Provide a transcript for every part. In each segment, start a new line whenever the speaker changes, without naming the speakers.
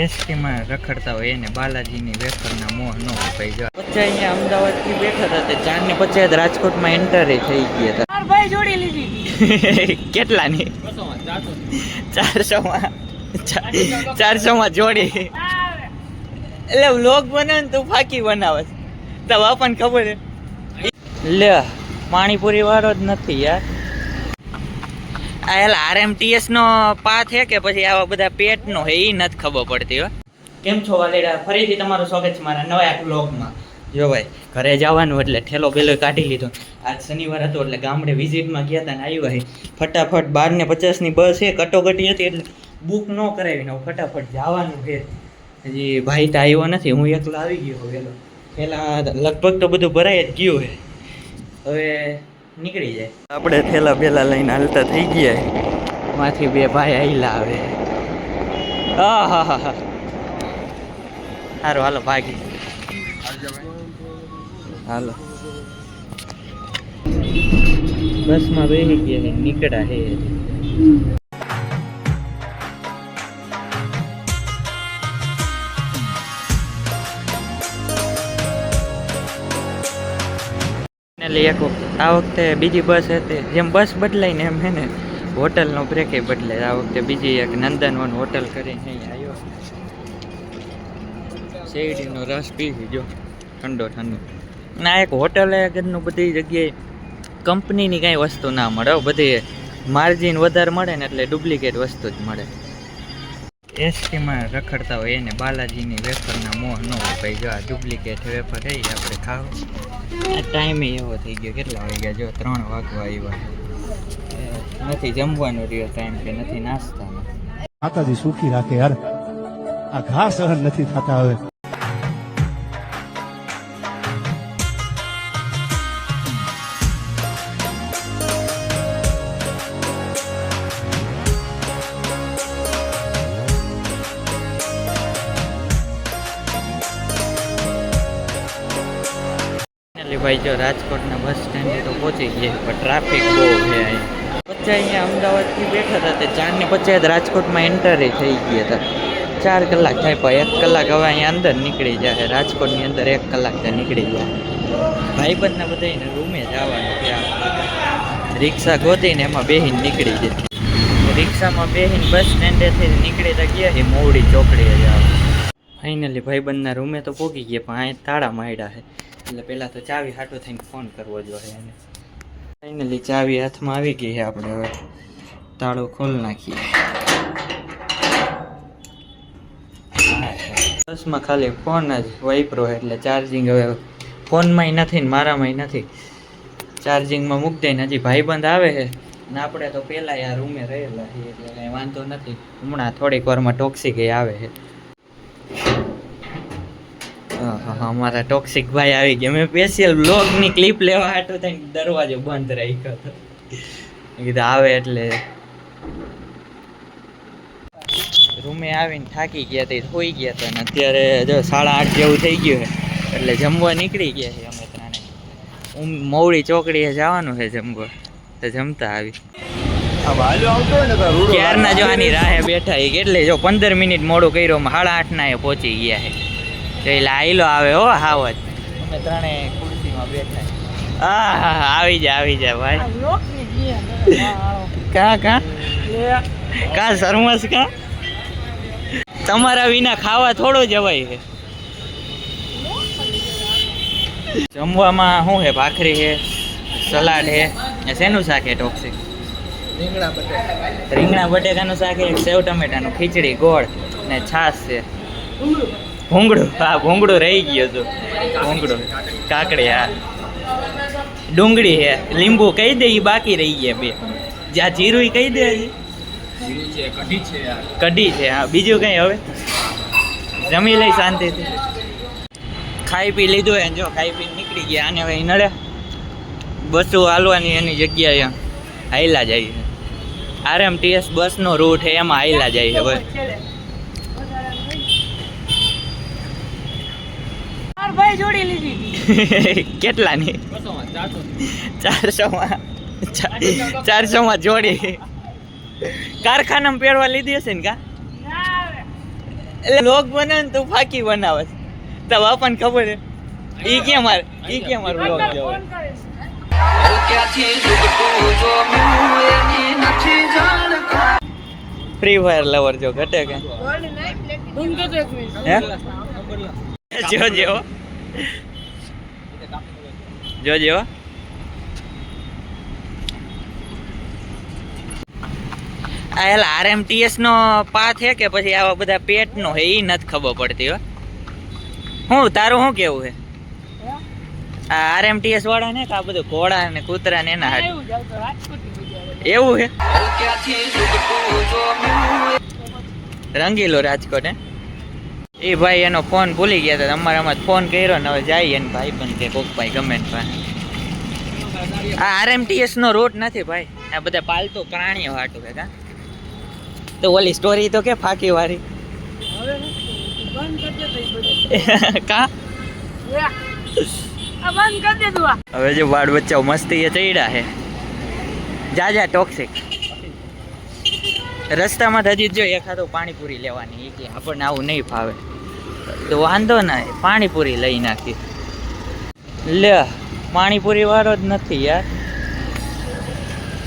એસટીમાં રખડતા હોય એને બાલાજીની વેફરના મોહ ન હોય ભાઈ. જો પછી અહીંયા અમદાવાદથી બેઠા હતા તે 4:50 રાજકોટમાં એન્ટરી થઈ ગયા હતા.
ભાઈ જોડી લીધી.
કેટલાની? 400 જોડી. એટલે વ્લોગ બનાવે ને તું ફાકી બનાવે તો આપણને ખબર હે. લે પાણીપુરી વાળો જ નથી યાર. આ એલા આરએમટીએસ નો પાથ હે કે પછી આવા બધા પેટનો હે એ નથી ખબર પડતી હો. કેમ છો વાલેડા? ફરીથી તમારું સ્વાગત છે મારા નવા વ્લોગમાં. જો ભાઈ ઘરે જવાનું એટલે ઠેલો બેલો કાઢી લીધો. આજ શનિવાર હતો એટલે ગામડે વિઝિટમાં ગયા હતા ને આવ્યા હે ફટાફટ 12:50 બસ છે. કટોકટી હતી એટલે બુક ન કરાવીને ફટાફટ જવાનું છે. હજી ભાઈ તો આવ્યો નથી, હું એકલો આવી ગયો વહેલો. પહેલાં લગભગ તો બધું ભરાઈ જ ગયું છે, હવે નીકળી જાય. આપણે થેલા બેલા લઈને હાલતા થઈ ગયા. માંથી બે ભાઈ આઈલા આવે. હા હા હા હા સારું હાલો ભાગી હાલો. બસમાં બેસી ગયા નીકળ્યા હે. એક આ વખતે બીજી બસ હતી, જેમ બસ બદલાય ને એમ હે ને હોટલનો બ્રેકે બદલાય. આ વખતે બીજી એક નંદનવન હોટલ કરીને અહીંયા આવ્યો. શેરડીનો રસ પીવી જો ઠંડો ઠંડો. ના એક હોટલ આગળનું બધી જગ્યાએ કંપનીની કાંઈ વસ્તુ ના મળે, બધી માર્જિન વધારે મળે ને એટલે ડુપ્લિકેટ વસ્તુ જ મળે. એસટીમાં રખડતા હોય એને બાલાજીની વેફરના મોહ ન હોય ભાઈ. જો આ ડુપ્લિકેટ વેફર છે આપણે ખાવ. ટાઈમે એવો થઈ ગયો, કેટલા વાગ્યા જો 3 વાગવા આવ્યા. નથી જમવાનો રહ્યો ટાઈમ કે નથી નાસ્તાનો.
માતાજી સુખી રાખે યાર, આ ઘા સહન નથી થતા હવે.
ભાઈ જો રાજકોટના બસ સ્ટેન્ડે તો પહોંચી ગયા પણ ટ્રાફિક બહુ છે અહીંયા. પછી અહીંયા અમદાવાદથી બેઠા હતા તે 4:50 રાજકોટમાં એન્ટરી થઈ ગયા હતા. 4 કલાક થાય પણ 1 કલાક હવે અહીંયા અંદર નીકળી જાય. રાજકોટની અંદર 1 કલાક ત્યાં નીકળી જાય. ભાઈબંધના બધાને રૂમે જવાનું ત્યાં રિક્ષા ગોતીને એમાં બેહીને નીકળી જાય. રિક્ષામાં બેહીને બસ સ્ટેન્ડેથી નીકળી તો ગયા એ મોવડી ચોકડીએ જાવ. ફાઇનલી ભાઈબંધના રૂમે તો પહોંચી ગયા પણ અહીંયા તાળા માંડ્યા છે એટલે પહેલાં તો ચાવી હાટો થઈને ફોન કરવો જોઈએ એને. ફાઇનલી ચાવી હાથમાં આવી ગઈ છે, આપણે હવે તાળું ખોલી નાખીએ. બસમાં ખાલી ફોન જ વાપરો એટલે ચાર્જિંગ હવે ફોનમાંય નથી ને મારામાંય નથી. ચાર્જિંગમાં મૂકી દઈને હજી ભાઈબંધ આવે છે ને આપણે તો પહેલાં આ રૂમે રહેલા છીએ એટલે કાંઈ વાંધો નથી. હમણાં થોડીક વારમાં ટોક્સિક આવે છે. હા અમારા ટોક્સિક ભાઈ આવી ગયા. મેં સ્પેશિયલ બ્લોગની ક્લિપ લેવા હાટો થઈને દરવાજો બંધ રાખ્યો હતો. કીધું આવે એટલે. રૂમે આવીને થાકી ગયા હતા, હોઈ ગયા હતા ને અત્યારે જો 8:30 જેવું થઈ ગયું છે એટલે જમવા નીકળી ગયા છે અમે ત્રણે. મોવડી ચોકડીએ જવાનું છે જમવા તો જમતા આવી. ક્યારના જો આની રાહે બેઠા એ કેટલે જો 15 મિનિટ મોડું કર્યું, 8:30 એ પહોંચી ગયા છે. એટલે આઈલો આવે હો હાવત. અમે ત્રણે ખુરશીમાં બેઠા. હા આવી જા ભાઈ. કા શરમસ કા તમારા વિના ખાવા થોડો જવાય છે. જમવામાં શું છે? ભાખરી છે, સલાડ છે, શેનું શાક છે? ટોક્સિક રીંગણા બટેકાનું શાક છે, સેવ ટમેટાનું, ખીચડી, ગોળ ને છાશ છે. ભૂંગળું, હા ભૂંગળું રહી ગયું હતું. ભૂંગળું, કાકડી, હા ડુંગળી છે, લીંબુ કહી દે એ બાકી રહી ગયા 2. જ્યાં જીરું કહી દે. કઢી છે, હા બીજું કંઈ હવે જમી લઈ શાંતિથી. ખાઈ પી લીધું એને જો ખાઈ પી નીકળી ગયા. આને હવે નડે બસો હાલવાની એની જગ્યાએ હાઈલા જાય છે. આરએમટીએસ બસનો રૂટ છે એમાં હાઈલા જાય છે ભાઈ.
ભાઈ જોડી લીધી.
કેટલાની? 400 જોડી. કારખાનામાં પહેરવા લીધી હશે ને કા? એટલે લોક બનાવે ને તું ફાકી બનાવે તો આપણને ખબર હે ઈ કે માર વ્લોગ જોવે
ફોન કરીશ
ફ્રી ફાયર લવર જો ઘટે કે
બંધ કરતો એક મિનિટ
હે જો આ એલા આરએમટીએસ નો પાથ હે કે પછી આવા બધા પેટ નો હે ઈ નથી ખબર પડતી હો હું તારું શું કેવું હે આ આરએમટીએસ વાળા ને કે આ બધું ઘોડા ને કૂતરા ને એના હાથ
એવું જ આવતો રાજકોટની બજારે.
એવું હે રંગીલો રાજકોટ હે એ ભાઈ એનો ફોન ભૂલી ગયા હતા અમારામાં ફોન કર્યો ને હવે જાય એને ભાઈ બંધ કે કોક ભાઈ ગમે ને ભાઈ આ આરએમટીએસ નો રૂટ નથી ભાઈ આ બધા પાલતુ પ્રાણીઓ હાટું છે કા તો ઓલી સ્ટોરી તો કે ફાકી વાળી
હવે નથી. બંધ કરી દે તો ઈ બધું.
કા
આ બંધ કરી દે તું આ.
હવે જો બાળ બચ્ચાઓ મસ્તી એ ચડ્યા છે જા ટોક્સિક રસ્તામાં તો હજી જો એકાદો પાણીપુરી લેવાની એ કે આપણને આવું નહીં ફાવે તો વાંધો ના પાણીપુરી લઈ નાખી લે પાણીપુરી વાળો જ નથી યાર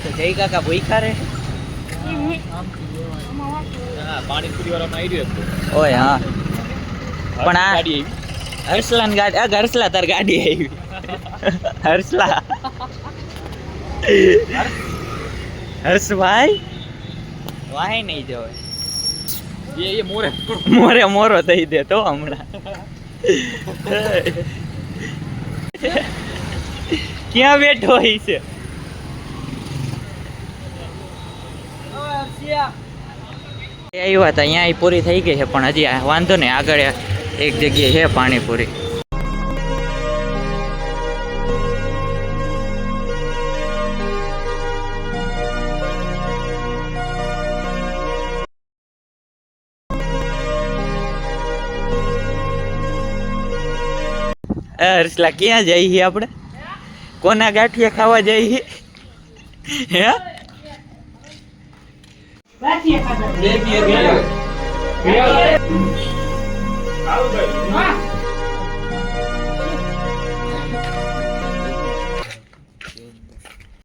તો જય કાકા ભૂખા રે
પાણીપુરી વાળાનો આઈડિયો
ઓય હા પણ આ હર્ષલાની ગાડી આ હર્ષલા તાર ગાડી આવી હર્ષલા હર્ષભાઈ વાહે નહીં જવાય
એ મોરે
મોરો થઈ દે તો હમણાં ક્યાં બેઠો હોય છે આવ્યા હતા અહીંયા પૂરી થઈ ગઈ છે પણ હજી વાંધો નહીં આગળ એક જગ્યાએ છે પાણીપુરી હર્ષલા ક્યાં જઈએ આપણે કોના ગાંઠિયા ખાવા જઈએ હે
ગાંઠિયા ખાધા.
બે
હા.